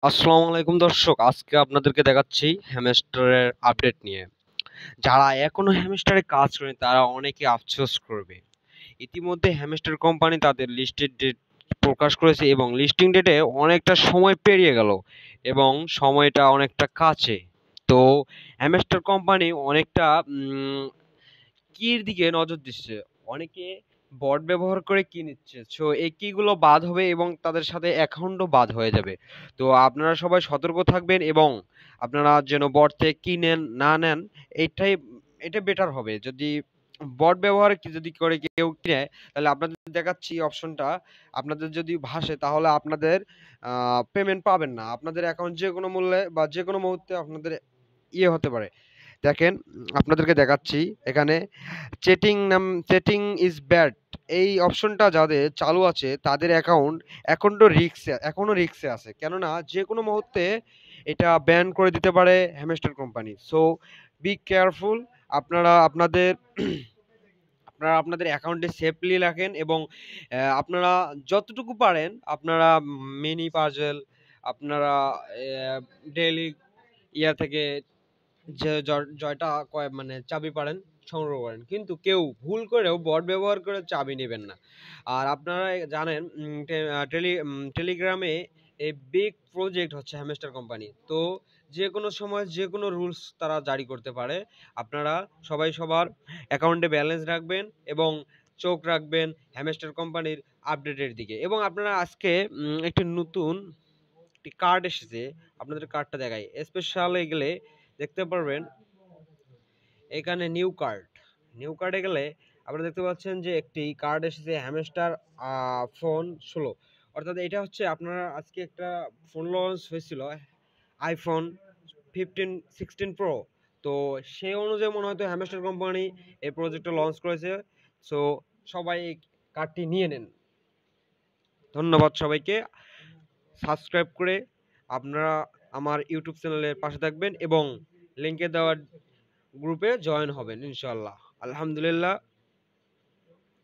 আসসালামু আলাইকুম দর্শক, আজকে আপনাদেরকে দেখাচ্ছি হ্যামস্টারের আপডেট নিয়ে। যারা এখনো হ্যামস্টারে কাজ করেন তারা অনেকে আফসোস করবে। ইতিমধ্যে হ্যামস্টার কোম্পানি তাদের লিস্টেড ডেট প্রকাশ করেছে এবং লিস্টিং ডেটে অনেকটা সময় পেরিয়ে গেল এবং সময়টা অনেকটা কাছে। তো হ্যামস্টার কোম্পানি অনেকটা কির দিকে নজর দিচ্ছে। অনেকে বট ব্যবহার করে কি নিচ্ছে, সো এই কিগুলো বাদ হবে এবং তাদের সাথে অ্যাকাউন্টও বাদ হয়ে যাবে। তো আপনারা সবাই সতর্ক থাকবেন এবং আপনারা যেন বট থেকে কি নেন না নেন, এটাই এটা বেটার হবে। যদি বট ব্যবহার যদি করে কেউ কিনে, তাহলে আপনাদের দেখাচ্ছি অপশনটা, আপনাদের যদি ভাসে তাহলে আপনাদের পেমেন্ট পাবেন না। আপনাদের অ্যাকাউন্ট যে কোনো মূল্যে বা যে কোনো মুহূর্তে আপনাদের হতে পারে। দেখেন, আপনাদেরকে দেখাচ্ছি এখানে চেটিং ইজ ব্যাড, এই অপশনটা যাদের চালু আছে তাদের অ্যাকাউন্ট এখনো রিস্কে আছে, কেননা যে কোনো মুহূর্তে এটা ব্যান করে দিতে পারে hamster company. So be careful. আপনারা আপনাদের আপনারা আপনাদের অ্যাকাউন্টে সেফলি রাখেন এবং আপনারা যতটুকু পারেন আপনারা মিনি পাজেল, আপনারা ডেইলি থেকে যে জয়টা মানে চাবি পারেন সংগ্রহ করেন, কিন্তু কেউ ভুল করেও বট ব্যবহার করে চাবি নেবেন না। আর আপনারা জানেন, টেলিগ্রামে এই বিগ প্রজেক্ট হচ্ছে হ্যামস্টার কোম্পানি। তো যে কোনো সময় যে কোনো রুলস তারা জারি করতে পারে। আপনারা সবাই সবার অ্যাকাউন্টে ব্যালেন্স রাখবেন এবং চোখ রাখবেন হ্যামস্টার কোম্পানির আপডেটের দিকে। এবং আপনারা আজকে একটি নতুন একটি কার্ড এসেছে, আপনাদের কার্ডটা দেখাই। স্পেশালে গেলে দেখতে পারবেন এখানে নিউ কার্ডে গেলে আপনারা দেখতে পাচ্ছেন যে একটি কার্ড এসেছে হ্যামস্টার ফোন 16। অর্থাৎ এটা হচ্ছে আপনারা আজকে একটা ফোন লঞ্চ হয়েছিল, আইফোন 16 প্রো। তো সেই অনুযায়ী মনে হয়তো হ্যামস্টার কোম্পানি এই প্রজেক্টটা লঞ্চ করেছে। সো সবাই এই কার্ডটি নিয়ে নেন। ধন্যবাদ সবাইকে। সাবস্ক্রাইব করে আপনারা আমার ইউটিউব চ্যানেলের পাশে থাকবেন এবং লিঙ্কে দেওয়া গ্রুপে জয়েন হবেন ইনশাল্লাহ। আলহামদুলিল্লাহ।